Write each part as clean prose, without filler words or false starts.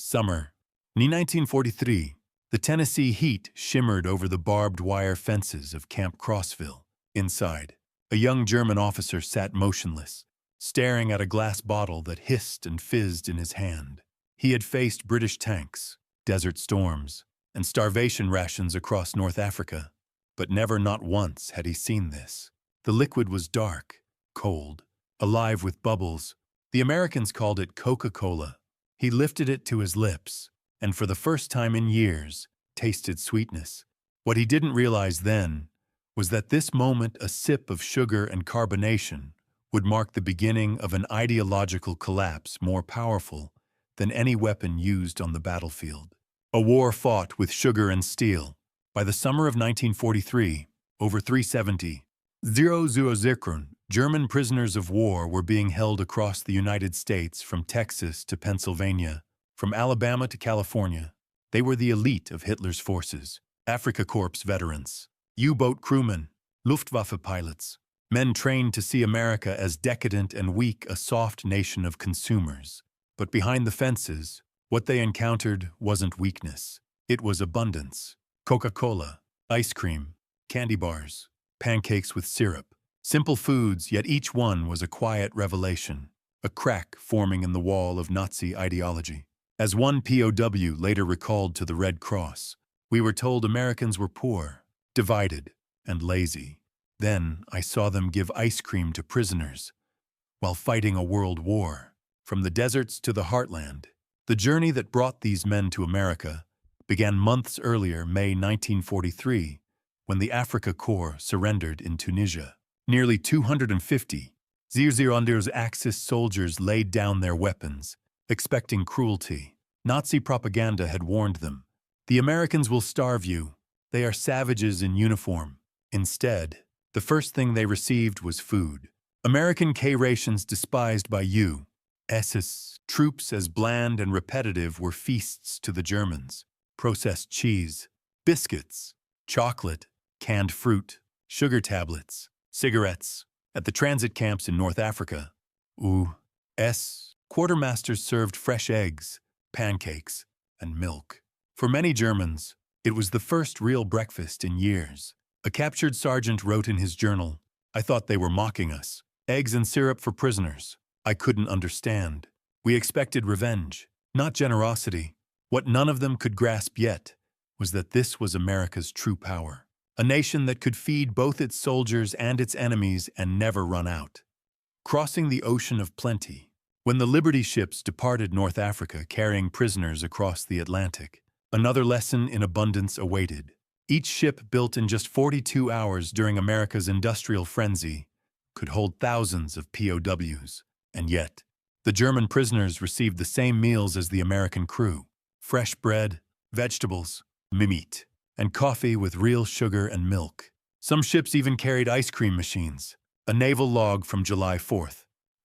Summer. In 1943, the Tennessee heat shimmered over the barbed wire fences of Camp Crossville. Inside, a young German officer sat motionless, staring at a glass bottle that hissed and fizzed in his hand. He had faced British tanks, desert storms, and starvation rations across North Africa, but never, not once, had he seen this. The liquid was dark, cold, alive with bubbles. The Americans called it Coca-Cola. He lifted it to his lips, and for the first time in years, tasted sweetness. What he didn't realize then was that this moment, a sip of sugar and carbonation, would mark the beginning of an ideological collapse more powerful than any weapon used on the battlefield. A war fought with sugar and steel. By the summer of 1943, over 370,000 German prisoners of war were being held across the United States from Texas to Pennsylvania, from Alabama to California. They were the elite of Hitler's forces, Afrika Korps veterans, U-boat crewmen, Luftwaffe pilots, men trained to see America as decadent and weak, a soft nation of consumers. But behind the fences, what they encountered wasn't weakness. It was abundance. Coca-Cola, ice cream, candy bars, pancakes with syrup. Simple foods, yet each one was a quiet revelation, a crack forming in the wall of Nazi ideology. As one POW later recalled to the Red Cross, we were told Americans were poor, divided, and lazy. Then I saw them give ice cream to prisoners while fighting a world war. From the deserts to the heartland, the journey that brought these men to America began months earlier, May 1943, when the Afrika Korps surrendered in Tunisia. Nearly 250 Zirzironder's Axis soldiers laid down their weapons, expecting cruelty. Nazi propaganda had warned them. The Americans will starve you. They are savages in uniform. Instead, the first thing they received was food. American K-rations despised by U.S. troops as bland and repetitive were feasts to the Germans. Processed cheese, biscuits, chocolate, canned fruit, sugar tablets, cigarettes. At the transit camps in North Africa, U.S. quartermasters served fresh eggs, pancakes, and milk. For many Germans, it was the first real breakfast in years. A captured sergeant wrote in his journal, "I thought they were mocking us. Eggs and syrup for prisoners. I couldn't understand. We expected revenge, not generosity. What none of them could grasp yet was that this was America's true power. A nation that could feed both its soldiers and its enemies and never run out." Crossing the ocean of plenty. When the Liberty ships departed North Africa carrying prisoners across the Atlantic, another lesson in abundance awaited. Each ship, built in just 42 hours during America's industrial frenzy, could hold thousands of POWs. And yet, the German prisoners received the same meals as the American crew: fresh bread, vegetables, meat, and coffee with real sugar and milk. Some ships even carried ice cream machines. A naval log from July 4,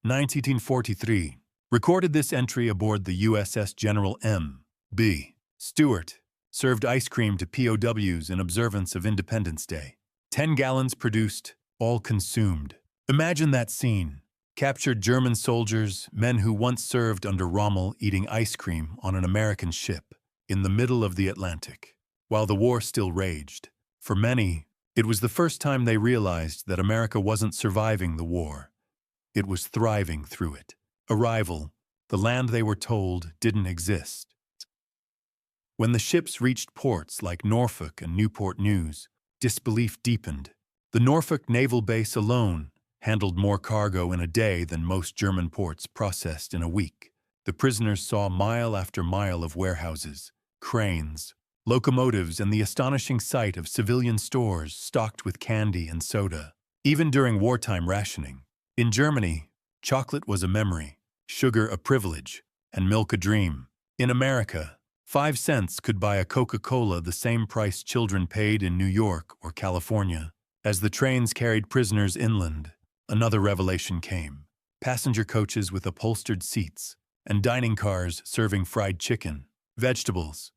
1943, recorded this entry aboard the USS General M.B. Stewart. Served ice cream to POWs in observance of Independence Day. 10 gallons produced, all consumed. Imagine that scene. Captured German soldiers, men who once served under Rommel, eating ice cream on an American ship in the middle of the Atlantic, while the war still raged. For many, it was the first time they realized that America wasn't surviving the war. It was thriving through it. Arrival, the land they were told didn't exist. When the ships reached ports like Norfolk and Newport News, disbelief deepened. The Norfolk Naval Base alone handled more cargo in a day than most German ports processed in a week. The prisoners saw mile after mile of warehouses, cranes, locomotives, and the astonishing sight of civilian stores stocked with candy and soda. Even during wartime rationing. In Germany, chocolate was a memory, sugar a privilege, and milk a dream. In America, 5 cents could buy a Coca-Cola the same price children paid in New York or California. As the trains carried prisoners inland, another revelation came. Passenger coaches with upholstered seats, and dining cars serving fried chicken, vegetables,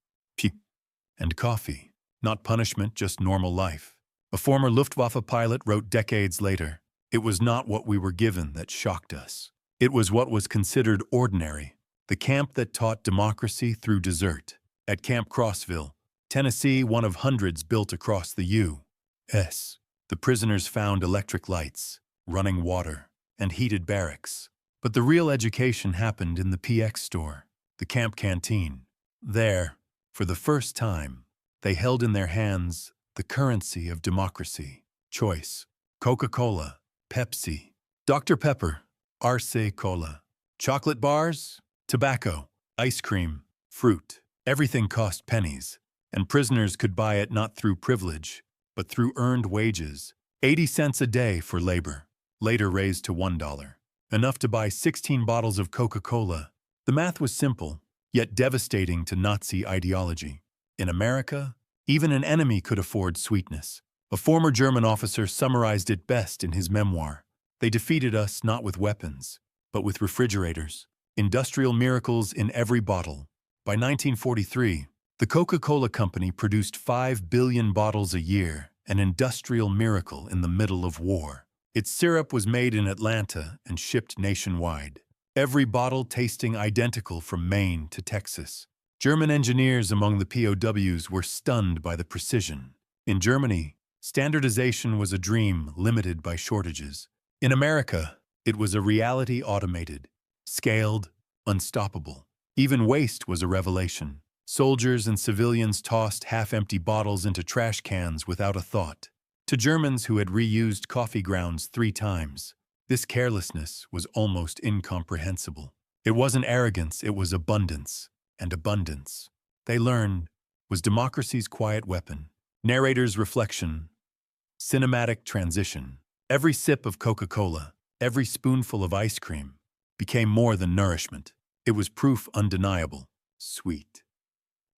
and coffee. Not punishment, just normal life. A former Luftwaffe pilot wrote decades later, "It was not what we were given that shocked us. It was what was considered ordinary. The the camp that taught democracy through dessert. At Camp Crossville, Tennessee, one of hundreds built across the U.S., the prisoners found electric lights, running water, and heated barracks. But the real education happened in the PX store, the camp canteen. There, for the first time, they held in their hands the currency of democracy. Choice: Coca-Cola, Pepsi, Dr. Pepper, Arce Cola, chocolate bars, tobacco, ice cream, fruit. Everything cost pennies, and prisoners could buy it not through privilege, but through earned wages. 80 cents a day for labor, later raised to $1. Enough to buy 16 bottles of Coca-Cola. The math was simple, yet devastating to Nazi ideology. In America, even an enemy could afford sweetness. A former German officer summarized it best in his memoir. They defeated us not with weapons, but with refrigerators. Industrial miracles in every bottle. By 1943, the Coca-Cola Company produced 5 billion bottles a year, an industrial miracle in the middle of war. Its syrup was made in Atlanta and shipped nationwide. Every bottle tasting identical from Maine to Texas. German engineers among the POWs were stunned by the precision. In Germany, standardization was a dream limited by shortages. In America, it was a reality automated, scaled, unstoppable. Even waste was a revelation. Soldiers and civilians tossed half-empty bottles into trash cans without a thought. To Germans who had reused coffee grounds 3 times, this carelessness was almost incomprehensible. It wasn't arrogance, it was abundance. And abundance, they learned, was democracy's quiet weapon. Narrator's reflection. Cinematic transition. Every sip of Coca-Cola, every spoonful of ice cream, became more than nourishment. It was proof undeniable. Sweet.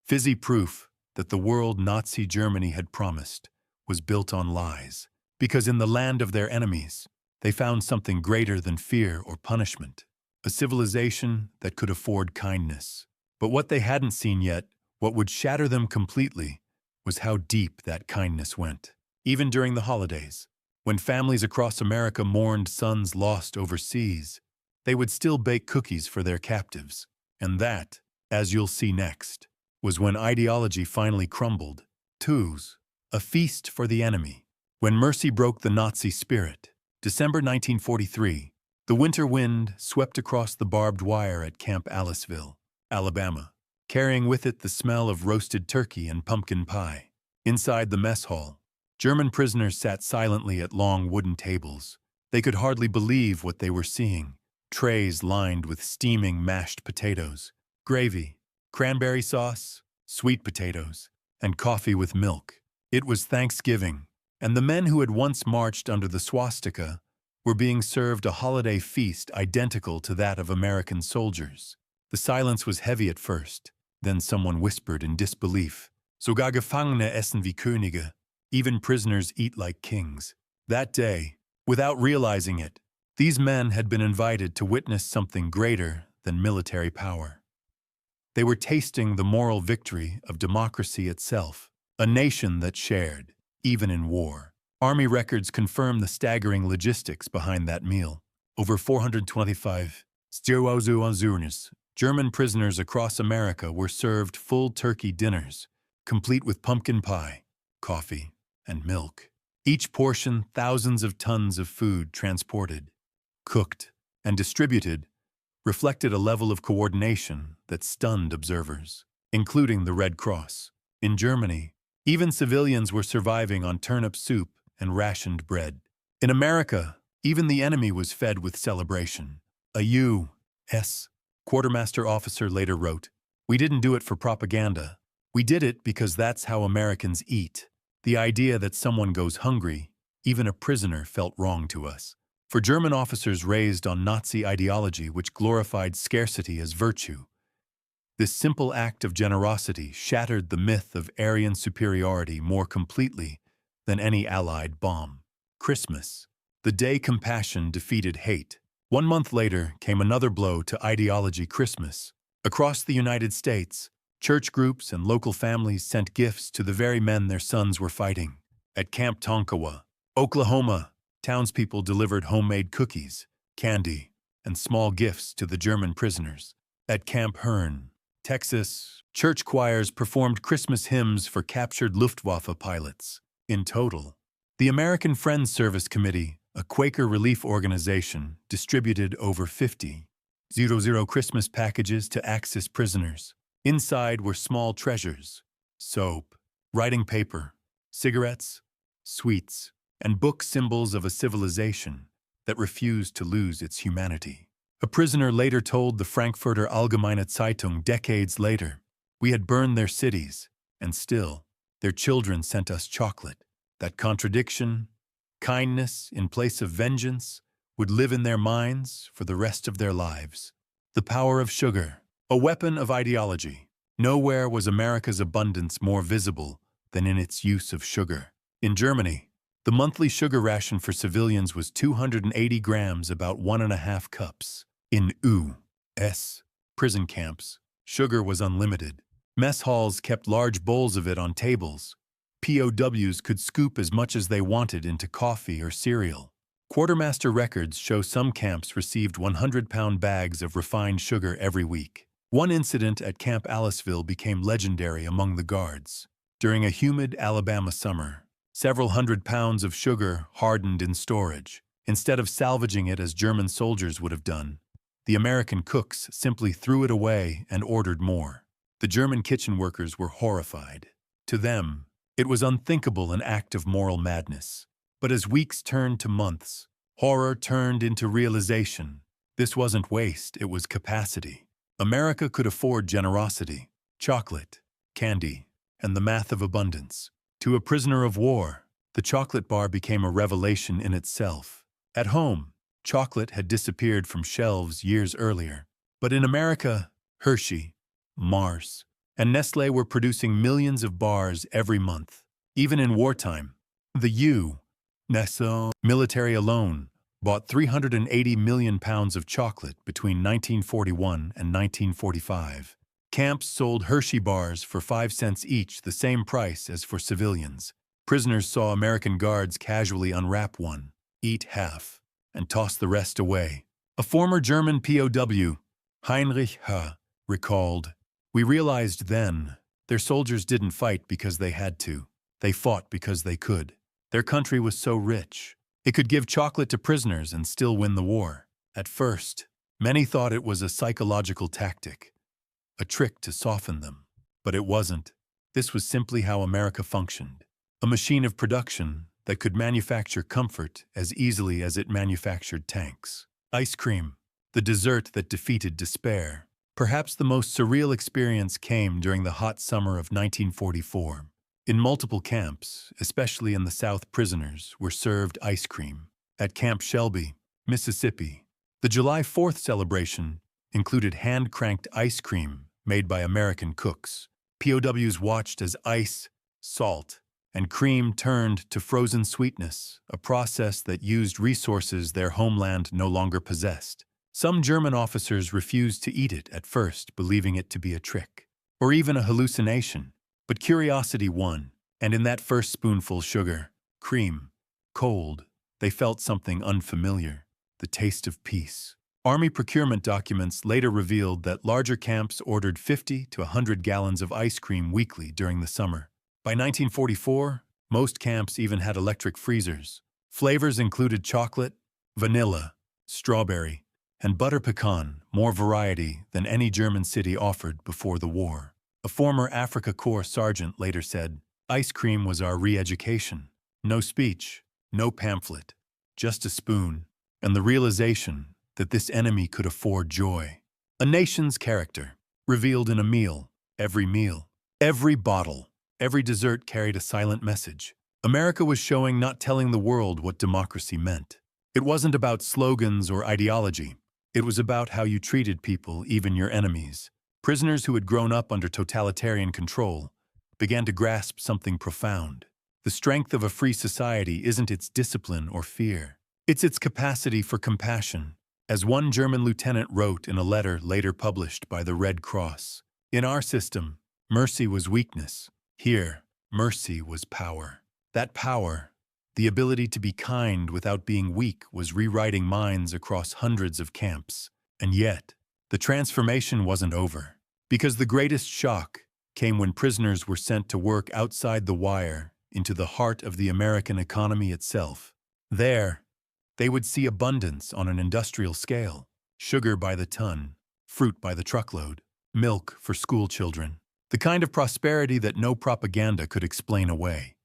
Fizzy proof that the world Nazi Germany had promised was built on lies. Because in the land of their enemies, they found something greater than fear or punishment. A civilization that could afford kindness. But what they hadn't seen yet, what would shatter them completely, was how deep that kindness went. Even during the holidays, when families across America mourned sons lost overseas, they would still bake cookies for their captives. And that, as you'll see next, was when ideology finally crumbled. Twos, a feast for the enemy. When mercy broke the Nazi spirit. December 1943, the winter wind swept across the barbed wire at Camp Aliceville, Alabama, carrying with it the smell of roasted turkey and pumpkin pie. Inside the mess hall, German prisoners sat silently at long wooden tables. They could hardly believe what they were seeing. Trays lined with steaming mashed potatoes, gravy, cranberry sauce, sweet potatoes, and coffee with milk. It was Thanksgiving, and the men who had once marched under the swastika were being served a holiday feast identical to that of American soldiers. The silence was heavy at first. Then someone whispered in disbelief, "Sogar Gefangene essen wie Könige." Even prisoners eat like kings. That day, without realizing it, these men had been invited to witness something greater than military power. They were tasting the moral victory of democracy itself, a nation that shared, even in war. Army records confirm the staggering logistics behind that meal. Over 425 German prisoners across America were served full turkey dinners, complete with pumpkin pie, coffee, and milk. Each portion, thousands of tons of food transported, cooked, and distributed, reflected a level of coordination that stunned observers, including the Red Cross. In Germany, even civilians were surviving on turnip soup and rationed bread. In America, even the enemy was fed with celebration. A U.S. quartermaster officer later wrote, "We didn't do it for propaganda. We did it because that's how Americans eat." The idea that someone goes hungry, even a prisoner, felt wrong to us. For German officers raised on Nazi ideology which glorified scarcity as virtue, this simple act of generosity shattered the myth of Aryan superiority more completely than any Allied bomb. Christmas, the day compassion defeated hate. 1 month later came another blow to ideology. Christmas. Across the United States, church groups and local families sent gifts to the very men their sons were fighting. At Camp Tonkawa, Oklahoma, townspeople delivered homemade cookies, candy, and small gifts to the German prisoners. At Camp Hearn, Texas, church choirs performed Christmas hymns for captured Luftwaffe pilots. In total, the American Friends Service Committee, a Quaker relief organization, distributed over 50,000 Christmas packages to Axis prisoners. Inside were small treasures: soap, writing paper, cigarettes, sweets, and book symbols of a civilization that refused to lose its humanity. A prisoner later told the Frankfurter Allgemeine Zeitung decades later, "We had burned their cities, and still, their children sent us chocolate." That contradiction, kindness in place of vengeance, would live in their minds for the rest of their lives. The power of sugar, a weapon of ideology. Nowhere was America's abundance more visible than in its use of sugar. In Germany, the monthly sugar ration for civilians was 280 grams, about 1.5 cups. In U.S. prison camps, sugar was unlimited. Mess halls kept large bowls of it on tables. POWs could scoop as much as they wanted into coffee or cereal. Quartermaster records show some camps received 100-pound bags of refined sugar every week. One incident at Camp Aliceville became legendary among the guards. During a humid Alabama summer, several hundred pounds of sugar hardened in storage. Instead of salvaging it as German soldiers would have done, the American cooks simply threw it away and ordered more. The German kitchen workers were horrified. To them, it was unthinkable, an act of moral madness. But as weeks turned to months, horror turned into realization. This wasn't waste, it was capacity. America could afford generosity, chocolate, candy, and the math of abundance. To a prisoner of war, the chocolate bar became a revelation in itself. At home, chocolate had disappeared from shelves years earlier. But in America, Hershey, Mars, and Nestlé were producing millions of bars every month. Even in wartime, the U.S. military alone bought 380 million pounds of chocolate between 1941 and 1945. Camps sold Hershey bars for 5 cents each, the same price as for civilians. Prisoners saw American guards casually unwrap one, eat half, and toss the rest away. A former German POW, Heinrich H., recalled, "We realized then their soldiers didn't fight because they had to. They fought because they could. Their country was so rich. It could give chocolate to prisoners and still win the war." At first, many thought it was a psychological tactic, a trick to soften them. But it wasn't. This was simply how America functioned. A machine of production that could manufacture comfort as easily as it manufactured tanks. Ice cream, the dessert that defeated despair. Perhaps the most surreal experience came during the hot summer of 1944. In multiple camps, especially in the South, prisoners were served ice cream. At Camp Shelby, Mississippi, the July 4th celebration included hand-cranked ice cream made by American cooks. POWs watched as ice, salt, and cream turned to frozen sweetness, a process that used resources their homeland no longer possessed. Some German officers refused to eat it at first, believing it to be a trick, or even a hallucination. But curiosity won, and in that first spoonful, sugar, cream, cold, they felt something unfamiliar, the taste of peace. Army procurement documents later revealed that larger camps ordered 50 to 100 gallons of ice cream weekly during the summer. By 1944, most camps even had electric freezers. Flavors included chocolate, vanilla, strawberry, and butter pecan, more variety than any German city offered before the war. A former Afrika Korps sergeant later said, "Ice cream was our re-education. No speech, no pamphlet, just a spoon, and the realization that this enemy could afford joy." A nation's character, revealed in a meal, every bottle, every dessert carried a silent message. America was showing, not telling the world what democracy meant. It wasn't about slogans or ideology. It was about how you treated people, even your enemies. Prisoners who had grown up under totalitarian control began to grasp something profound. The strength of a free society isn't its discipline or fear. It's its capacity for compassion. As one German lieutenant wrote in a letter later published by the Red Cross, "In our system, mercy was weakness. Here, mercy was power. That power, the ability to be kind without being weak, was rewriting minds across hundreds of camps. And yet, the transformation wasn't over, because the greatest shock came when prisoners were sent to work outside the wire into the heart of the American economy itself. There, they would see abundance on an industrial scale, sugar by the ton, fruit by the truckload, milk for school children, the kind of prosperity that no propaganda could explain away.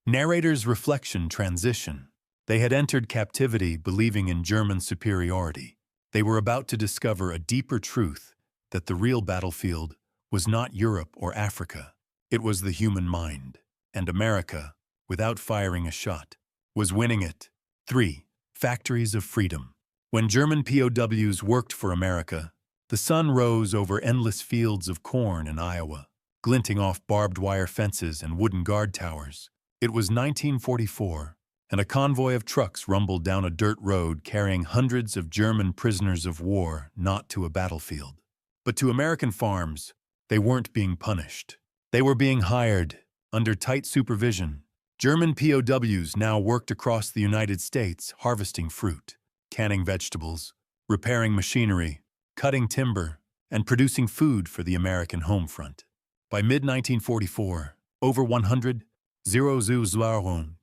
Narrator's reflection transition. They had entered captivity believing in German superiority. They were about to discover a deeper truth, that the real battlefield was not Europe or Africa. It was the human mind. And America, without firing a shot, was winning it. 3. Factories of freedom. When German POWs worked for America, the sun rose over endless fields of corn in Iowa, glinting off barbed wire fences and wooden guard towers. It was 1944, and a convoy of trucks rumbled down a dirt road carrying hundreds of German prisoners of war not to a battlefield, but to American farms. They weren't being punished. They were being hired, under tight supervision. German POWs now worked across the United States harvesting fruit, canning vegetables, repairing machinery, cutting timber, and producing food for the American home front. By mid-1944, over 100,000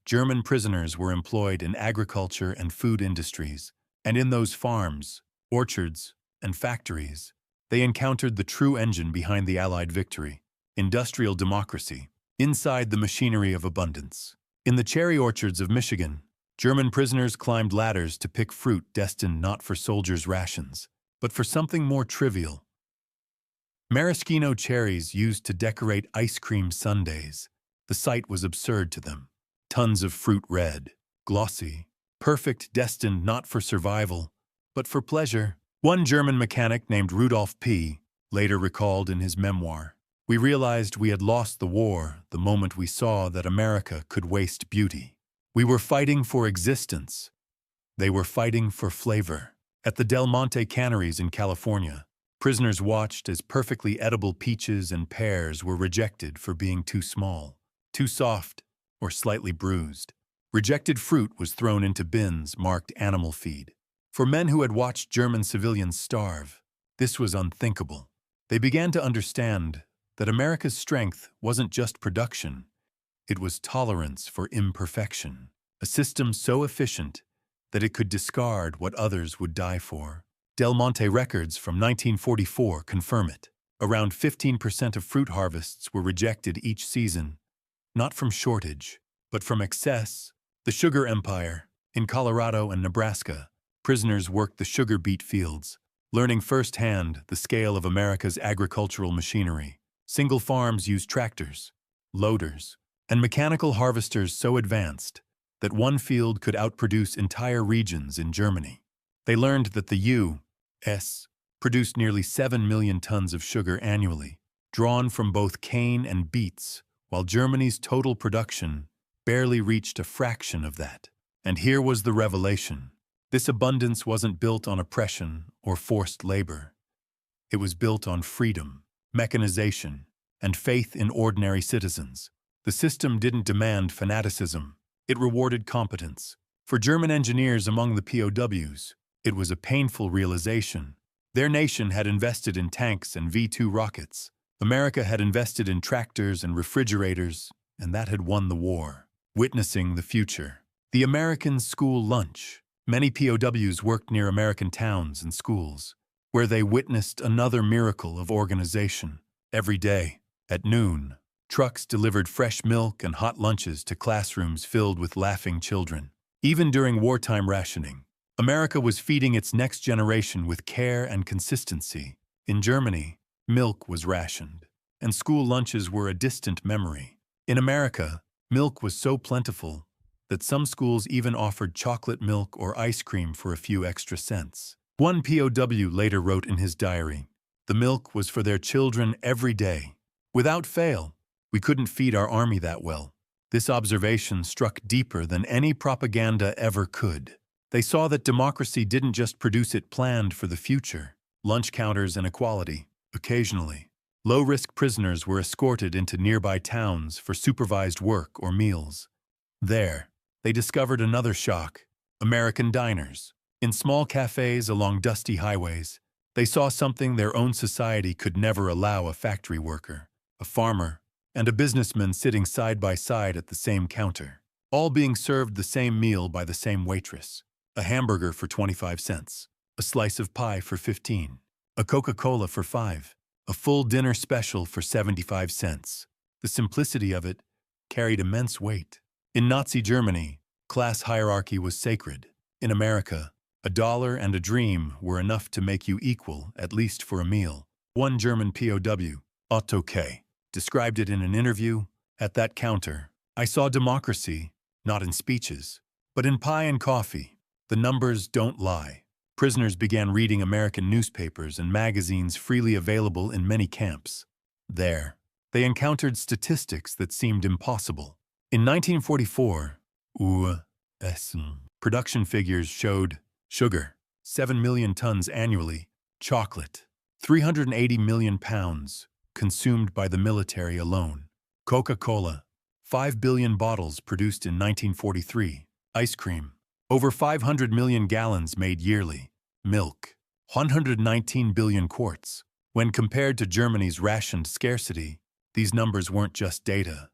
German prisoners were employed in agriculture and food industries, and in those farms, orchards, and factories, they encountered the true engine behind the Allied victory, industrial democracy, inside the machinery of abundance. In the cherry orchards of Michigan, German prisoners climbed ladders to pick fruit destined not for soldiers' rations, but for something more trivial. Maraschino cherries used to decorate ice cream sundaes. The sight was absurd to them. Tons of fruit red, glossy, perfect, destined not for survival, but for pleasure. One German mechanic named Rudolf P. later recalled in his memoir, "We realized we had lost the war the moment we saw that America could waste beauty. We were fighting for existence. They were fighting for flavor." At the Del Monte canneries in California, prisoners watched as perfectly edible peaches and pears were rejected for being too small, too soft, or slightly bruised. Rejected fruit was thrown into bins marked animal feed. For men who had watched German civilians starve, this was unthinkable. They began to understand that America's strength wasn't just production, it was tolerance for imperfection, a system so efficient that it could discard what others would die for. Del Monte records from 1944 confirm it. Around 15% of fruit harvests were rejected each season, not from shortage, but from excess. The Sugar Empire. In Colorado and Nebraska, prisoners worked the sugar beet fields, learning firsthand the scale of America's agricultural machinery. Single farms used tractors, loaders, and mechanical harvesters so advanced that one field could outproduce entire regions in Germany. They learned that the U.S. produced nearly 7 million tons of sugar annually, drawn from both cane and beets, while Germany's total production barely reached a fraction of that. And here was the revelation. This abundance wasn't built on oppression or forced labor. It was built on freedom, mechanization, and faith in ordinary citizens. The system didn't demand fanaticism. It rewarded competence. For German engineers among the POWs, it was a painful realization. Their nation had invested in tanks and V-2 rockets. America had invested in tractors and refrigerators, and that had won the war. Witnessing the future. The American school lunch. Many POWs worked near American towns and schools, where they witnessed another miracle of organization. Every day, at noon, trucks delivered fresh milk and hot lunches to classrooms filled with laughing children. Even during wartime rationing, America was feeding its next generation with care and consistency. In Germany, milk was rationed, and school lunches were a distant memory. In America, milk was so plentiful that some schools even offered chocolate milk or ice cream for a few extra cents. One POW later wrote in his diary, "The milk was for their children every day. Without fail, we couldn't feed our army that well." This observation struck deeper than any propaganda ever could. They saw that democracy didn't just produce, it planned for the future. Lunch counters and equality. Occasionally, low-risk prisoners were escorted into nearby towns for supervised work or meals. There, they discovered another shock: American diners. In small cafes along dusty highways, They saw something their own society could never allow: a factory worker, a farmer, and a businessman sitting side by side at the same counter, all being served the same meal by the same waitress. A hamburger for 25 cents, a slice of pie for 15, a Coca-Cola for 5, a full dinner special for 75 cents. The simplicity of it carried immense weight. In Nazi Germany, class hierarchy was sacred. In America, $1 and a dream were enough to make you equal, at least for a meal. One German POW, Otto K., described it in an interview. At that counter, I saw democracy, not in speeches, but in pie and coffee. The numbers don't lie. Prisoners began reading American newspapers and magazines freely available in many camps. There, they encountered statistics that seemed impossible. In 1944, production figures showed sugar, 7 million tons annually, chocolate, 380 million pounds consumed by the military alone, Coca-Cola, 5 billion bottles produced in 1943, ice cream, over 500 million gallons made yearly, milk, 119 billion quarts. When compared to Germany's rationed scarcity, these numbers weren't just data.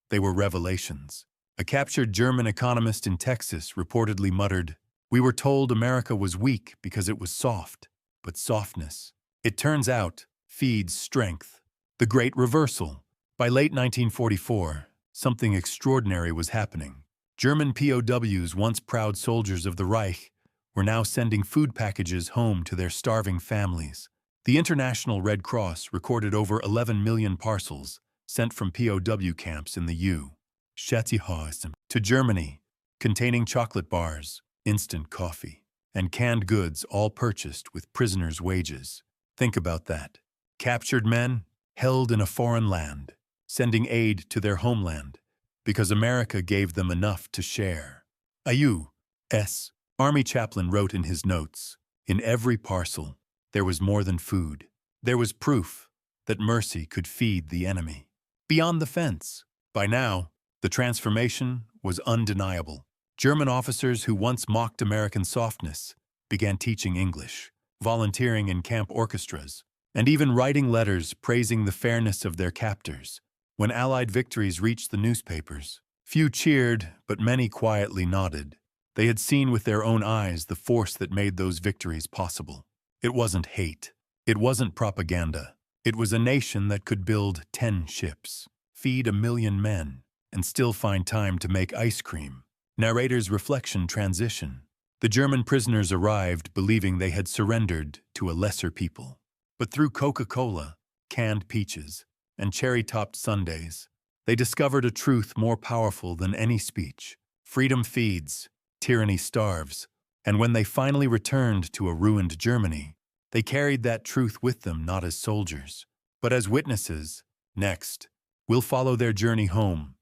They were revelations. A captured German economist in Texas reportedly muttered, "We were told America was weak because it was soft, but softness, it turns out, feeds strength." The great reversal. By late 1944, something extraordinary was happening. German POWs, once proud soldiers of the Reich, were now sending food packages home to their starving families. The International Red Cross recorded over 11 million parcels sent from POW camps in the U.S. to Germany, containing chocolate bars, instant coffee, and canned goods, all purchased with prisoners' wages. Think about that. Captured men, held in a foreign land, sending aid to their homeland, because America gave them enough to share. A U.S. Army chaplain wrote in his notes, "In every parcel, there was more than food. There was proof that mercy could feed the enemy." Beyond the fence. By now, the transformation was undeniable. German officers who once mocked American softness began teaching English, volunteering in camp orchestras, and even writing letters praising the fairness of their captors. When Allied victories reached the newspapers, few cheered, but many quietly nodded. They had seen with their own eyes the force that made those victories possible. It wasn't hate. It wasn't propaganda. It was a nation that could build 10 ships, feed 1 million men, and still find time to make ice cream. Narrator's reflection transition. The German prisoners arrived believing they had surrendered to a lesser people. But through Coca-Cola, canned peaches, and cherry-topped sundaes, they discovered a truth more powerful than any speech. Freedom feeds, tyranny starves, and when they finally returned to a ruined Germany, they carried that truth with them, not as soldiers, but as witnesses. Next, we'll follow their journey home,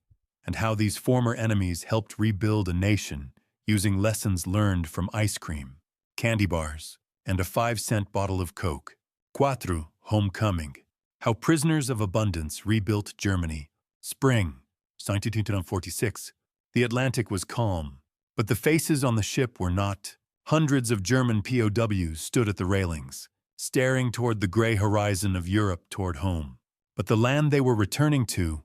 and how these former enemies helped rebuild a nation using lessons learned from ice cream, candy bars, and a 5-cent bottle of Coke. Quattro, homecoming. How prisoners of abundance rebuilt Germany. Spring, 1946. The Atlantic was calm, but the faces on the ship were not. Hundreds of German POWs stood at the railings, staring toward the gray horizon of Europe, toward home. But the land they were returning to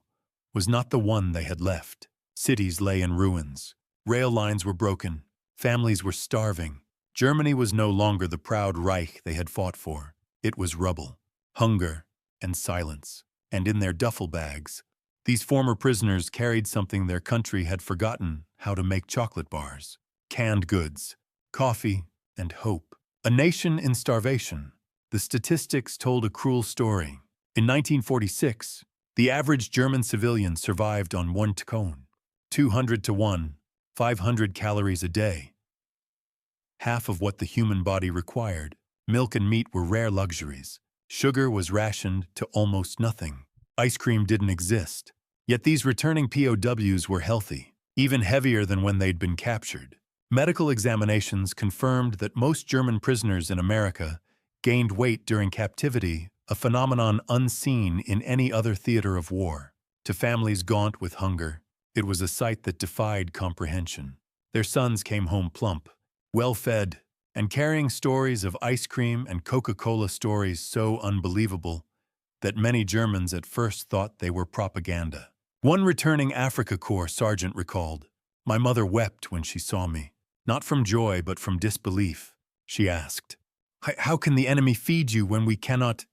was not the one they had left. Cities lay in ruins. Rail lines were broken. Families were starving. Germany was no longer the proud Reich they had fought for. It was rubble, hunger, and silence. And in their duffel bags, these former prisoners carried something their country had forgotten: how to make: chocolate bars, canned goods, coffee, and hope. A nation in starvation. The statistics told a cruel story. In 1946, the average German civilian survived on 1 cone, 200 to 1, 500 calories a day. Half of what the human body required. Milk and meat were rare luxuries. Sugar was rationed to almost nothing. Ice cream didn't exist. Yet these returning POWs were healthy, even heavier than when they'd been captured. Medical examinations confirmed that most German prisoners in America gained weight during captivity, a phenomenon unseen in any other theater of war. To families gaunt with hunger, it was a sight that defied comprehension. Their sons came home plump, well-fed, and carrying stories of ice cream and Coca-Cola, stories so unbelievable that many Germans at first thought they were propaganda. One returning Afrika Korps sergeant recalled, "My mother wept when she saw me, not from joy but from disbelief. She asked, 'How can the enemy feed you when we cannot?'"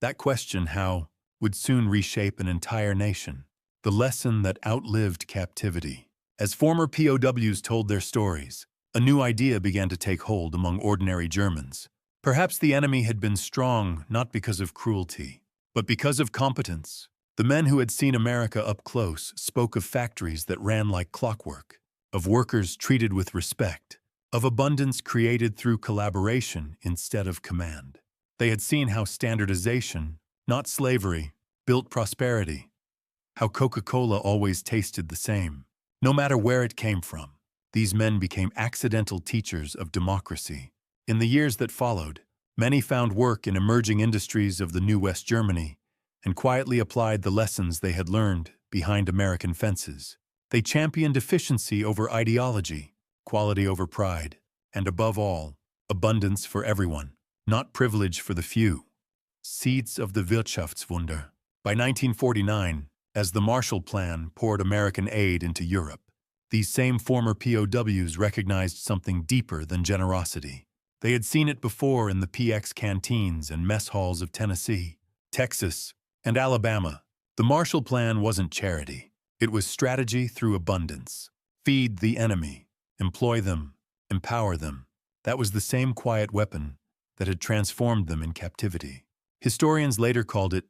That question, how, would soon reshape an entire nation. The lesson that outlived captivity. As former POWs told their stories, a new idea began to take hold among ordinary Germans. Perhaps the enemy had been strong not because of cruelty, but because of competence. The men who had seen America up close spoke of factories that ran like clockwork, of workers treated with respect, of abundance created through collaboration instead of command. They had seen how standardization, not slavery, built prosperity, how Coca-Cola always tasted the same, no matter where it came from. These men became accidental teachers of democracy. In the years that followed, many found work in emerging industries of the new West Germany and quietly applied the lessons they had learned behind American fences. They championed efficiency over ideology, quality over pride, and above all, abundance for everyone, not privilege for the few. Seeds of the Wirtschaftswunder. By 1949, as the Marshall Plan poured American aid into Europe, these same former POWs recognized something deeper than generosity. They had seen it before in the PX canteens and mess halls of Tennessee, Texas, and Alabama. The Marshall Plan wasn't charity. It was strategy through abundance. Feed the enemy, employ them, empower them. That was the same quiet weapon that had transformed them in captivity. Historians later called it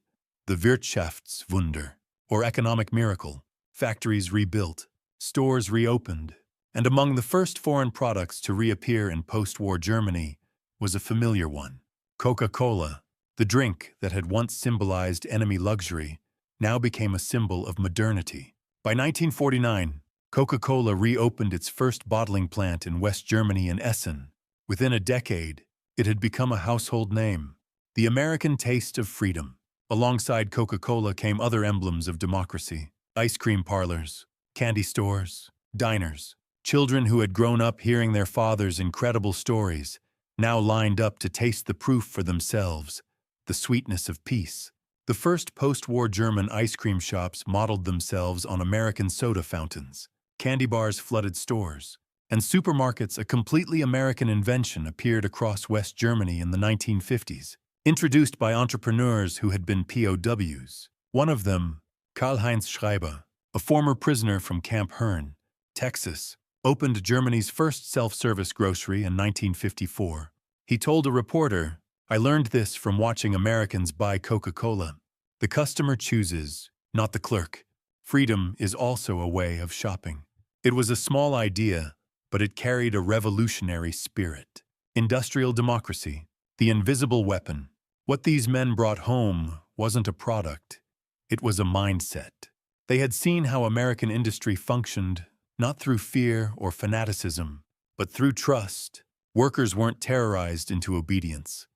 the Wirtschaftswunder, or economic miracle. Factories rebuilt, stores reopened, and among the first foreign products to reappear in post-war Germany was a familiar one. Coca-Cola, the drink that had once symbolized enemy luxury, now became a symbol of modernity. By 1949, Coca-Cola reopened its first bottling plant in West Germany in Essen. Within a decade, it had become a household name, the American taste of freedom. Alongside Coca-Cola came other emblems of democracy: ice cream parlors, candy stores, diners. Children who had grown up hearing their father's incredible stories now lined up to taste the proof for themselves, the sweetness of peace. The first post-war German ice cream shops modeled themselves on American soda fountains. Candy bars flooded stores, and supermarkets, a completely American invention, appeared across West Germany in the 1950s, introduced by entrepreneurs who had been POWs. One of them, Karl-Heinz Schreiber, a former prisoner from Camp Hearn, Texas, opened Germany's first self-service grocery in 1954. He told a reporter, "I learned this from watching Americans buy Coca-Cola. The customer chooses, not the clerk. Freedom is also a way of shopping." It was a small idea, but it carried a revolutionary spirit. Industrial democracy, the invisible weapon. What these men brought home wasn't a product. It was a mindset. They had seen how American industry functioned, not through fear or fanaticism, but through trust. Workers weren't terrorized into obedience.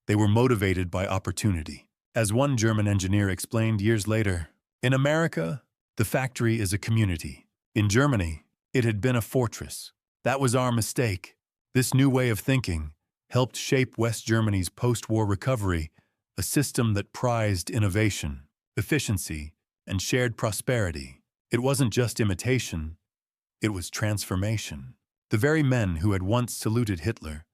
They were motivated by opportunity. As one German engineer explained years later, "In America, the factory is a community. In Germany, it had been a fortress. That was our mistake." This new way of thinking helped shape West Germany's post-war recovery, a system that prized innovation, efficiency, and shared prosperity. It wasn't just imitation, it was transformation. The very men who had once saluted Hitler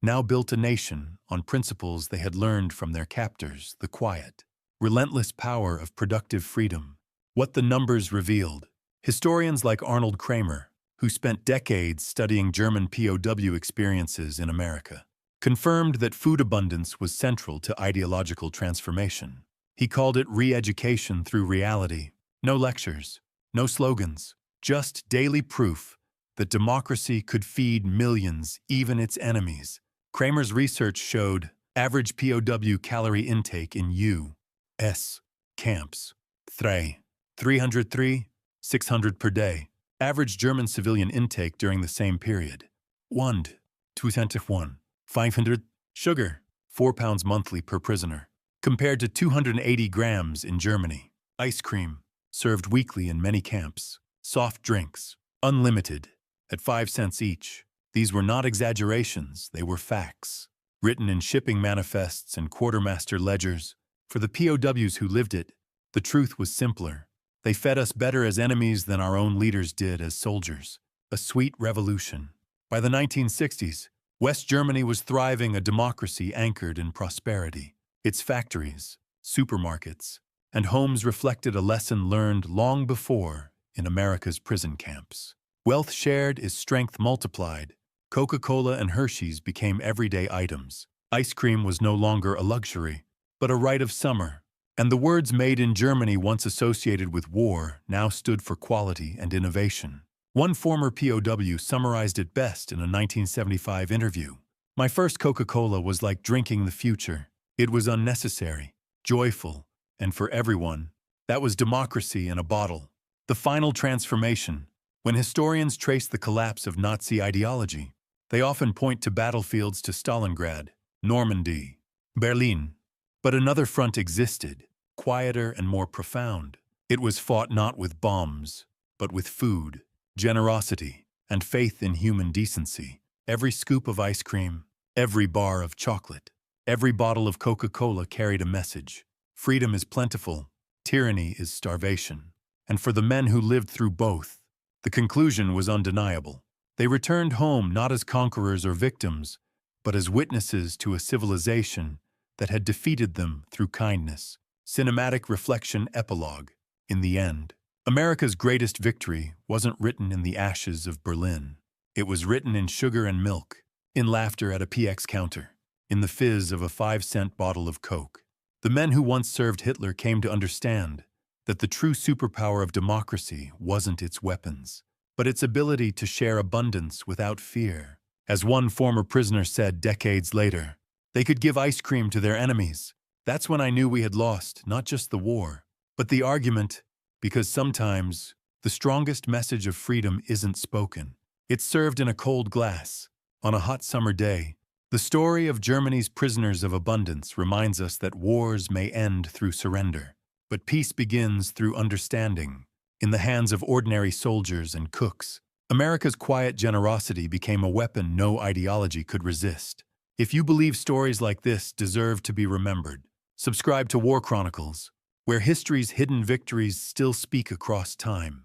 now built a nation on principles they had learned from their captors: the quiet, relentless power of productive freedom. What the numbers revealed. Historians like Arnold Kramer, who spent decades studying German POW experiences in America, confirmed that food abundance was central to ideological transformation. He called it re-education through reality. No lectures, no slogans, just daily proof that democracy could feed millions, even its enemies. Kramer's research showed average POW calorie intake in U.S. camps: 303, 600 per day. Average German civilian intake during the same period: 221, 500. Sugar: 4 pounds monthly per prisoner, compared to 280 grams in Germany. Ice cream, served weekly in many camps. Soft drinks, unlimited, at 5 cents each. These were not exaggerations, they were facts, written in shipping manifests and quartermaster ledgers. For the POWs who lived it, the truth was simpler. They fed us better as enemies than our own leaders did as soldiers. A sweet revolution. By the 1960s, West Germany was thriving, a democracy anchored in prosperity. Its factories, supermarkets, and homes reflected a lesson learned long before in America's prison camps. Wealth shared is strength multiplied. Coca-Cola and Hershey's became everyday items. Ice cream was no longer a luxury, but a rite of summer. And the words "made in Germany," once associated with war, now stood for quality and innovation. One former POW summarized it best in a 1975 interview. "My first Coca-Cola was like drinking the future. It was unnecessary, joyful, and for everyone. That was democracy in a bottle." The final transformation. When historians trace the collapse of Nazi ideology, they often point to battlefields to Stalingrad, Normandy, Berlin. But another front existed, quieter and more profound. It was fought not with bombs, but with food, generosity, and faith in human decency. Every scoop of ice cream, every bar of chocolate, every bottle of Coca-Cola carried a message. Freedom is plentiful, tyranny is starvation. And for the men who lived through both, the conclusion was undeniable. They returned home not as conquerors or victims, but as witnesses to a civilization that had defeated them through kindness. Cinematic reflection epilogue. In the end, America's greatest victory wasn't written in the ashes of Berlin. It was written in sugar and milk, in laughter at a PX counter, in the fizz of a 5-cent bottle of Coke. The men who once served Hitler came to understand that the true superpower of democracy wasn't its weapons, but its ability to share abundance without fear. As one former prisoner said decades later, "They could give ice cream to their enemies. That's when I knew we had lost, not just the war, but the argument, because sometimes the strongest message of freedom isn't spoken. It's served in a cold glass, on a hot summer day." The story of Germany's prisoners of abundance reminds us that wars may end through surrender, but peace begins through understanding. In the hands of ordinary soldiers and cooks, America's quiet generosity became a weapon no ideology could resist. If you believe stories like this deserve to be remembered, subscribe to War Chronicles, where history's hidden victories still speak across time.